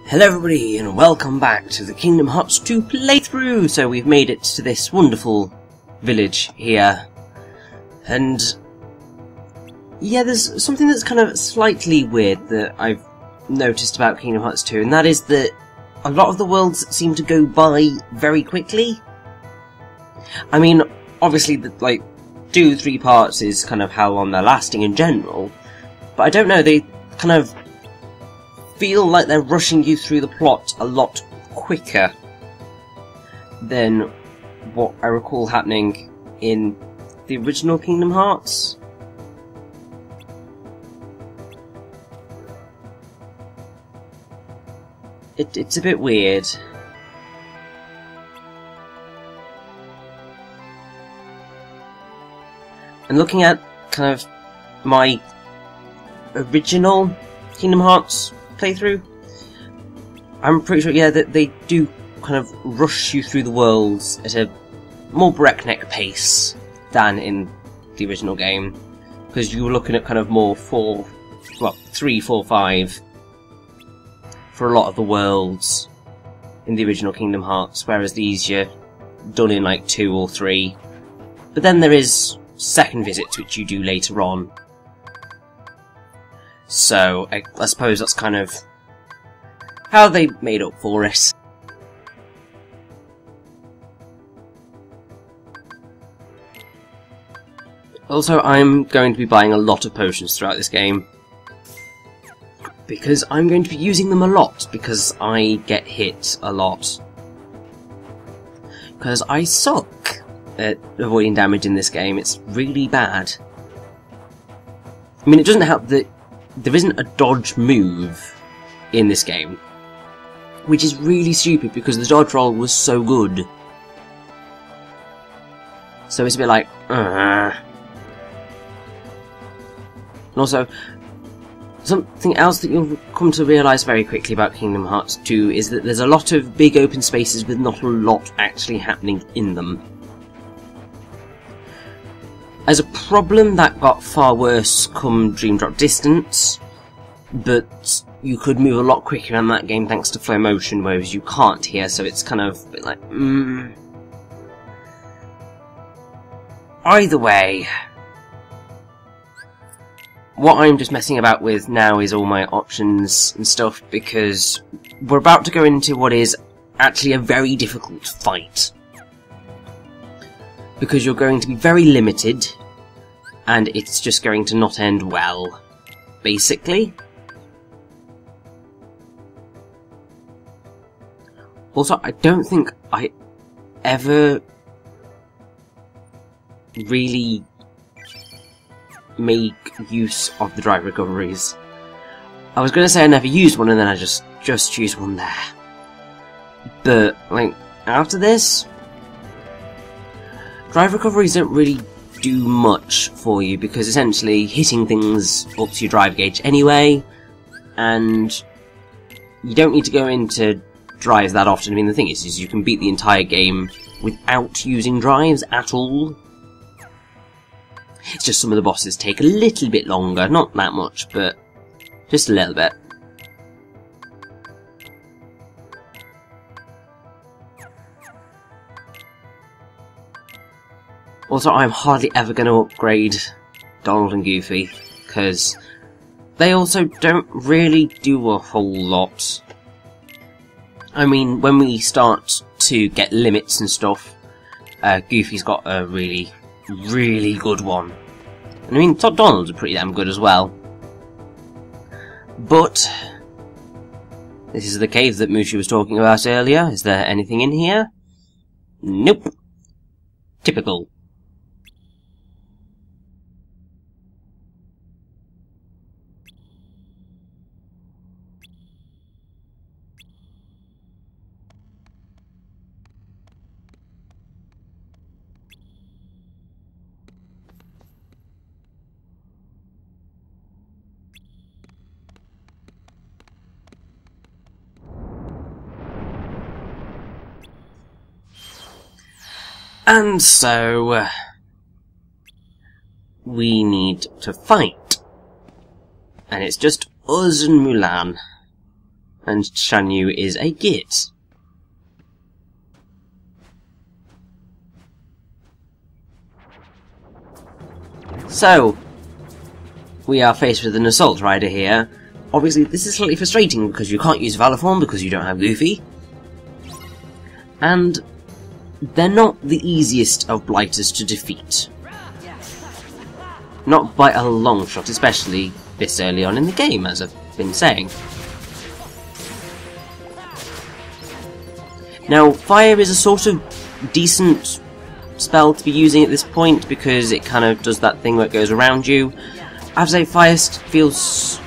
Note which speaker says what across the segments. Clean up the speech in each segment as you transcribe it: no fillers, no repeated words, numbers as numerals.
Speaker 1: Hello everybody and welcome back to the Kingdom Hearts 2 playthrough! So we've made it to this wonderful village here. And yeah, there's something that's kind of slightly weird that I've noticed about Kingdom Hearts 2, and that is that a lot of the worlds seem to go by very quickly. I mean, obviously, like, 2-3 parts is kind of how long they're lasting in general, but I don't know, they kind of feel like they're rushing you through the plot a lot quicker than what I recall happening in the original Kingdom Hearts. It's a bit weird. And looking at kind of my original Kingdom Hearts playthrough, I'm pretty sure, yeah, that they do kind of rush you through the worlds at a more breakneck pace than in the original game, because you were looking at kind of more 3, 4, 5 for a lot of the worlds in the original Kingdom Hearts, whereas these you're done in like 2 or 3. But then there is second visits, which you do later on. So, I suppose that's kind of how they made up for it. Also, I'm going to be buying a lot of potions throughout this game, because I'm going to be using them a lot, because I get hit a lot. Because I suck at avoiding damage in this game, it's really bad. I mean, it doesn't help that there isn't a dodge move in this game, which is really stupid because the dodge roll was so good. So it's a bit like, And also, something else that you'll come to realise very quickly about Kingdom Hearts 2 is that there's a lot of big open spaces with not a lot actually happening in them. As a problem, that got far worse come Dream Drop Distance, but you could move a lot quicker in that game thanks to flow motion, whereas you can't here, so it's kind of a bit like, Either way, what I'm just messing about with now is all my options and stuff, because we're about to go into what is actually a very difficult fight. Because you're going to be very limited, and it's just going to not end well, basically. Also, I don't think I ever really make use of the drive recoveries. I was going to say I never used one, and then I just used one there. But, like, after this, drive recoveries don't really do much for you, because essentially hitting things ups your drive gauge anyway, and you don't need to go into drives that often. I mean, the thing is you can beat the entire game without using drives at all. It's just some of the bosses take a little bit longer, not that much, but just a little bit. Also, I'm hardly ever going to upgrade Donald and Goofy, because they also don't really do a whole lot. I mean, when we start to get limits and stuff, Goofy's got a really, really good one. And I mean, Donald's are pretty damn good as well. But this is the cave that Mushi was talking about earlier. Is there anything in here? Nope. Typical. And so, we need to fight. And it's just us and Mulan. and Shan Yu is a git. So, we are faced with an assault rider here. Obviously, this is slightly frustrating because you can't use Valor Form because you don't have Goofy. And they're not the easiest of blighters to defeat. Not by a long shot, especially this early on in the game, as I've been saying. Now, Fire is a sort of decent spell to be using at this point because it kind of does that thing where it goes around you. I have to say, Fire feels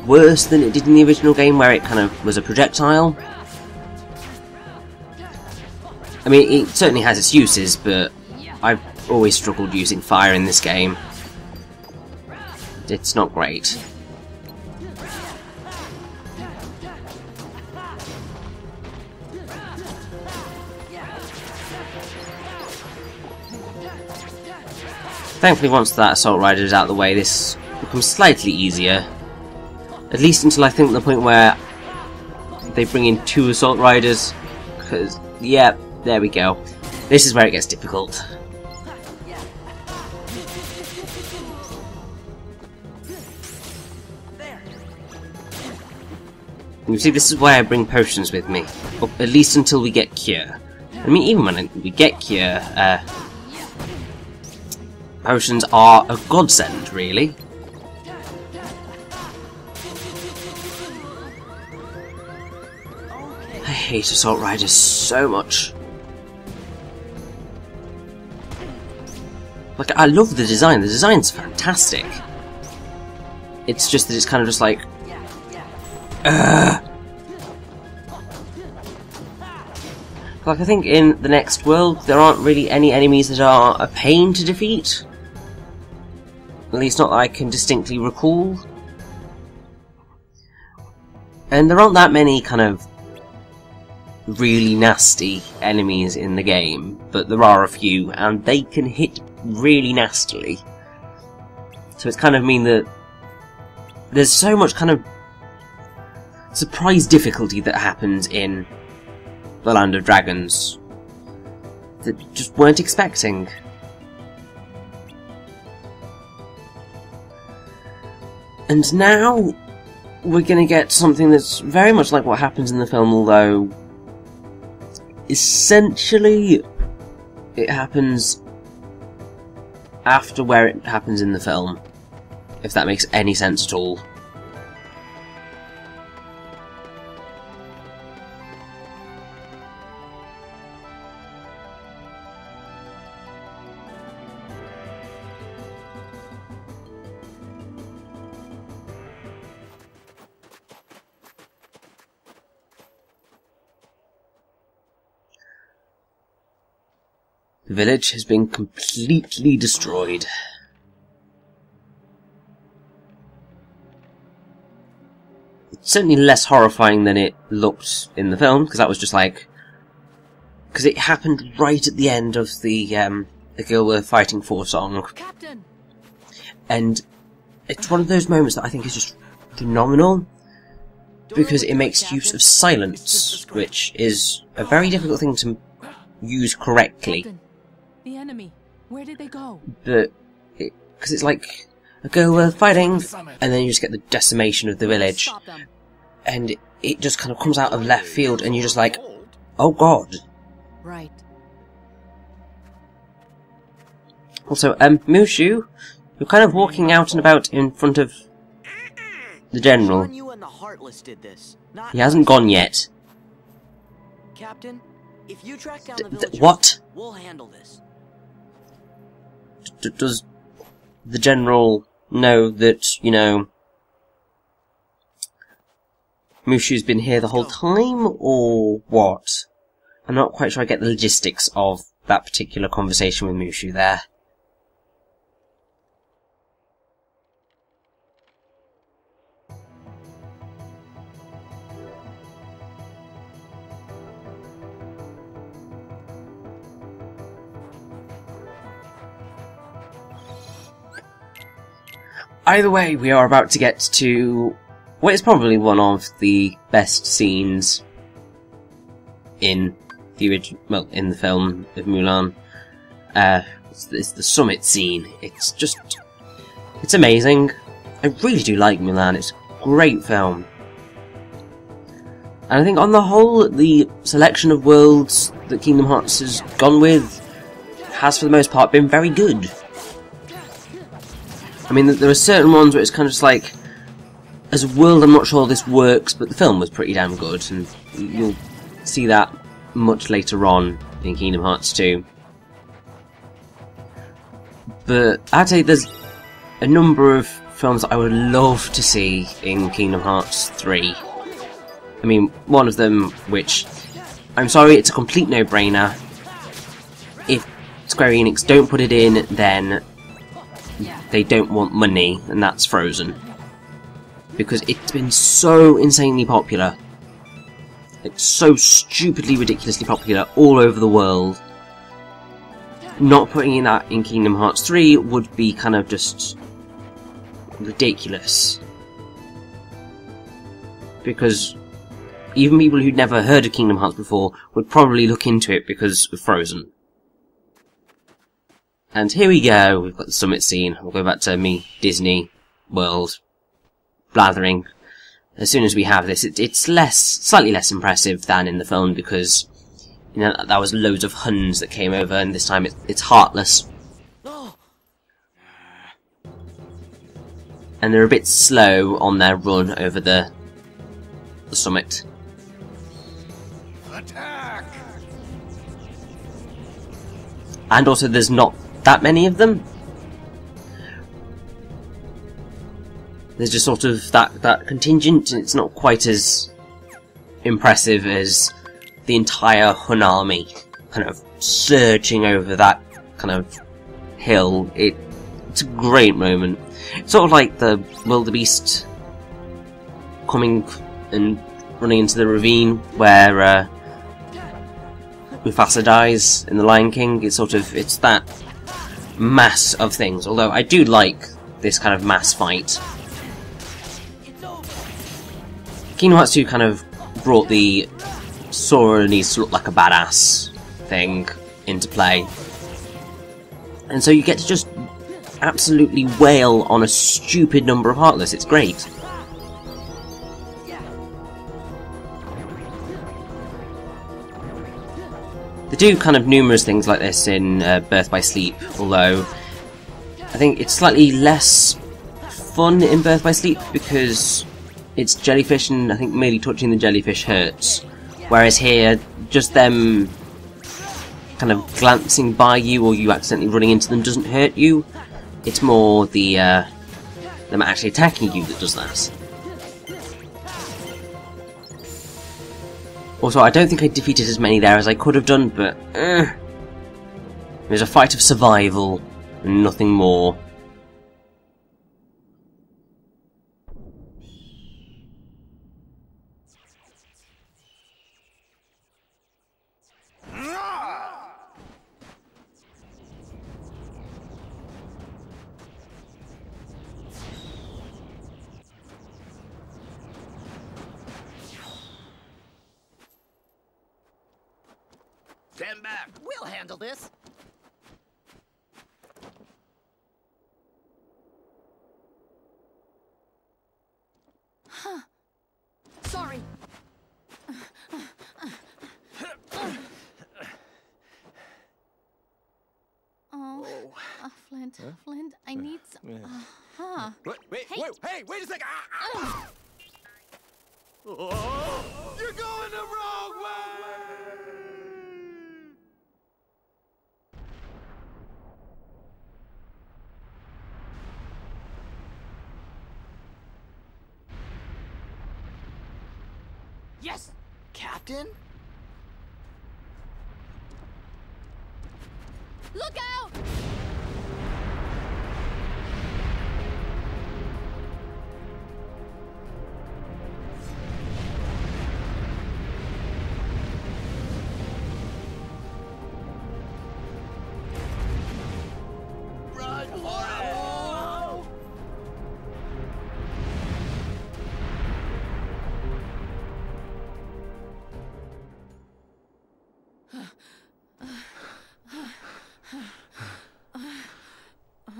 Speaker 1: worse than it did in the original game where it kind of was a projectile. I mean, it certainly has its uses, but I've always struggled using Fire in this game. It's not great. Thankfully, once that Assault Rider is out of the way, this becomes slightly easier. At least until I think the point where they bring in 2 Assault Riders. Because, yeah, there we go. This is where it gets difficult. You see, this is why I bring potions with me. At least until we get Cure. I mean, even when we get Cure, potions are a godsend, really. I hate Assault Riders so much. Like, I love the design. The design's fantastic. It's just that it's kind of just like... Like, I think in the next world, there aren't really any enemies that are a pain to defeat. At least not that I can distinctly recall. And there aren't that many kind of really nasty enemies in the game, but there are a few, and they can hit really nastily. So it's kind of mean that there's so much kind of surprise difficulty that happens in the Land of Dragons that just weren't expecting. And now we're gonna get something that's very much like what happens in the film, although essentially it happens after where it happens in the film, if that makes any sense at all. The village has been completely destroyed. It's certainly less horrifying than it looked in the film, because that was just like... Because it happened right at the end of the Girl We're Fighting For song.
Speaker 2: Captain.
Speaker 1: And it's one of those moments that I think is just phenomenal, because it makes use of silence, which is a very difficult thing to use correctly.
Speaker 2: Captain. The enemy. Where did they go?
Speaker 1: But because it's like a girl worth fighting, and then you just get the decimation of the village, and it just kind of comes out of left field, and you're just like, oh god.
Speaker 2: Right.
Speaker 1: Also, Mushu, you're kind of walking out and about in front of the general. He hasn't gone yet.
Speaker 3: Captain, if you track down the villagers,
Speaker 1: what?
Speaker 3: We'll handle this.
Speaker 1: Does the general know that, you know, Mushu's been here the whole time, or what? I'm not quite sure I get the logistics of that particular conversation with Mushu there. Either way, we are about to get to well, it's probably one of the best scenes in the in the film of Mulan. It's the summit scene. It's amazing. I really do like Mulan. It's a great film. And I think on the whole, the selection of worlds that Kingdom Hearts has gone with has for the most part been very good. I mean, there are certain ones where it's kind of just like, as a world I'm not sure this works, but the film was pretty damn good, and you'll see that much later on in Kingdom Hearts 2. But I'd say there's a number of films that I would love to see in Kingdom Hearts 3. I mean, one of them, which, I'm sorry, it's a complete no-brainer. If Square Enix don't put it in, then they don't want money, and that's Frozen. Because it's been so insanely popular. It's so stupidly, ridiculously popular all over the world. Not putting in that in Kingdom Hearts 3 would be kind of just ridiculous. Because even people who'd never heard of Kingdom Hearts before would probably look into it because of Frozen. And here we go, we've got the summit scene. We'll go back to me, Disney World, blathering. As soon as we have this, it's slightly less impressive than in the film because, you know, that was loads of Huns that came over, and this time it's heartless. And they're a bit slow on their run over the summit.
Speaker 4: Attack!
Speaker 1: And also there's not that many of them. There's just sort of that contingent, and it's not quite as impressive as the entire Hun army kind of surging over that kind of hill. It's a great moment. It's sort of like the wildebeest coming and running into the ravine where Mufasa dies in The Lion King. It's that mass of things, although I do like this kind of mass fight. Kingdom Hearts 2 kind of brought the Sora needs to look like a badass thing into play. And so you get to just absolutely wail on a stupid number of Heartless. It's great. They do kind of numerous things like this in Birth by Sleep, although I think it's slightly less fun in Birth by Sleep because it's jellyfish, and I think merely touching the jellyfish hurts. Whereas here, just them kind of glancing by you or you accidentally running into them doesn't hurt you. It's more the them actually attacking you that does that. Also, I don't think I defeated as many there as I could have done, but it was a fight of survival and nothing more.
Speaker 4: Stand back. We'll handle this.
Speaker 2: Huh. Sorry. Flint. Huh? Flint, I need some.
Speaker 4: Wait a second. Oh, you're going the wrong way.
Speaker 3: Yes, Captain.
Speaker 2: Look out!
Speaker 4: Run for it!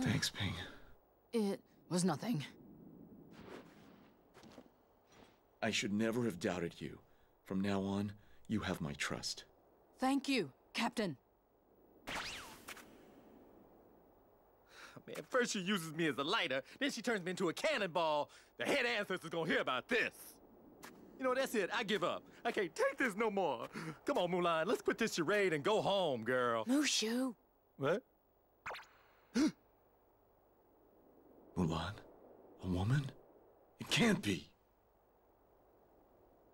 Speaker 4: Thanks, Ping.
Speaker 2: It was nothing.
Speaker 4: I should never have doubted you. From now on, you have my trust.
Speaker 2: Thank you, Captain.
Speaker 5: Man, first she uses me as a lighter, then she turns me into a cannonball. The head ancestor's gonna hear about this. You know, that's it. I give up. I can't take this no more. Come on, Mulan. Let's quit this charade and go home, girl.
Speaker 2: Mushu.
Speaker 5: What?
Speaker 4: Mulan? A woman? It can't be.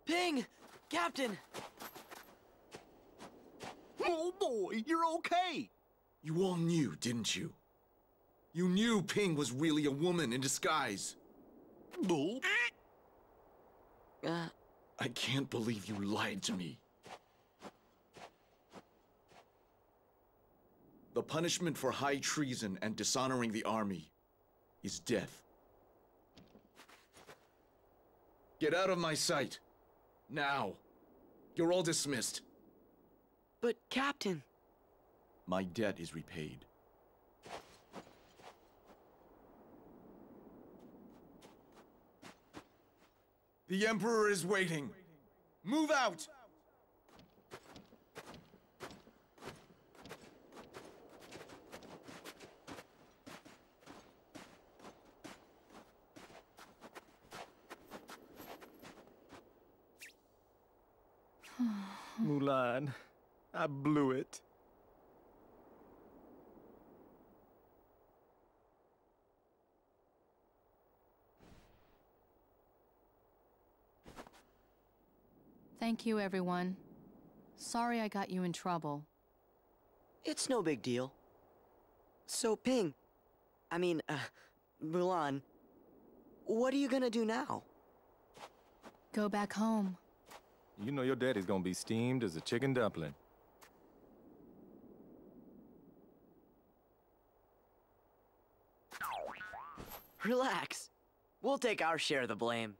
Speaker 3: Ping! Captain!
Speaker 5: Oh, boy, you're okay.
Speaker 4: You all knew, didn't you? You knew Ping was really a woman in disguise.
Speaker 5: Bull.
Speaker 4: I can't believe you lied to me. The punishment for high treason and dishonoring the army is death. Get out of my sight. Now. You're all dismissed.
Speaker 3: But, Captain...
Speaker 4: My debt is repaid. The Emperor is waiting. Move out!
Speaker 5: Mulan, I blew it.
Speaker 2: Thank you, everyone. Sorry I got you in trouble.
Speaker 3: It's no big deal. So, Ping... Mulan... What are you gonna do now?
Speaker 2: Go back home.
Speaker 5: You know your daddy's gonna be steamed as a chicken dumpling.
Speaker 3: Relax. We'll take our share of the blame.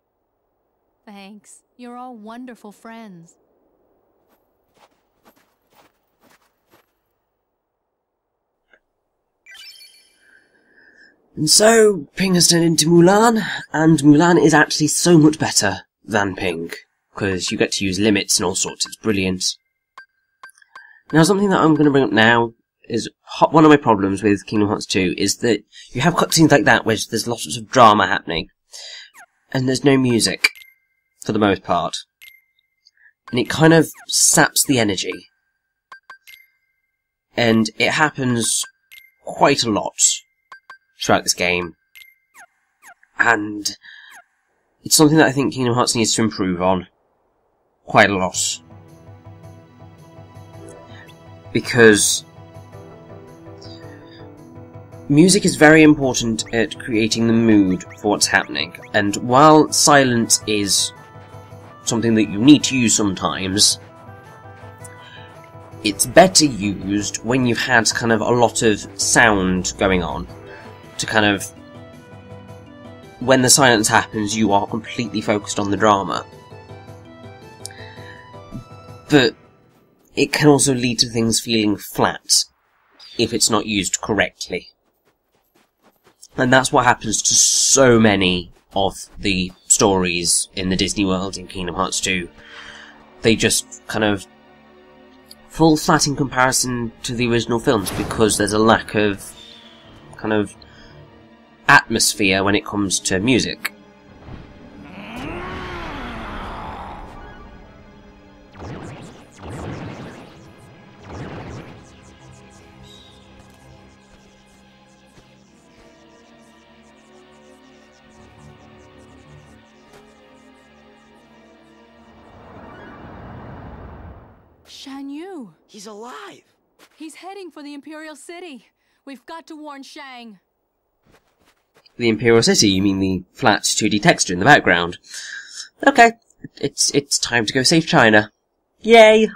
Speaker 2: Thanks. You're all wonderful friends.
Speaker 1: And so, Ping has turned into Mulan, and Mulan is actually so much better than Ping, because you get to use limits and all sorts. It's brilliant. Now, something that I'm going to bring up now is one of my problems with Kingdom Hearts 2 is that you have cutscenes like that where there's lots of drama happening, and there's no music, for the most part. And it kind of saps the energy. And it happens quite a lot throughout this game. And it's something that I think Kingdom Hearts needs to improve on quite a lot. Because music is very important at creating the mood for what's happening. And while silence is something that you need to use sometimes, it's better used when you've had kind of a lot of sound going on to kind of, when the silence happens, you are completely focused on the drama. But it can also lead to things feeling flat if it's not used correctly. And that's what happens to so many of the stories in the Disney world in Kingdom Hearts 2. They just kind of fall flat in comparison to the original films because there's a lack of kind of atmosphere when it comes to music.
Speaker 2: Shan Yu!
Speaker 3: He's alive!
Speaker 2: He's heading for the Imperial City. We've got to warn Shang.
Speaker 1: The Imperial City, you mean the flat 2D texture in the background? Okay, it's time to go save China. Yay!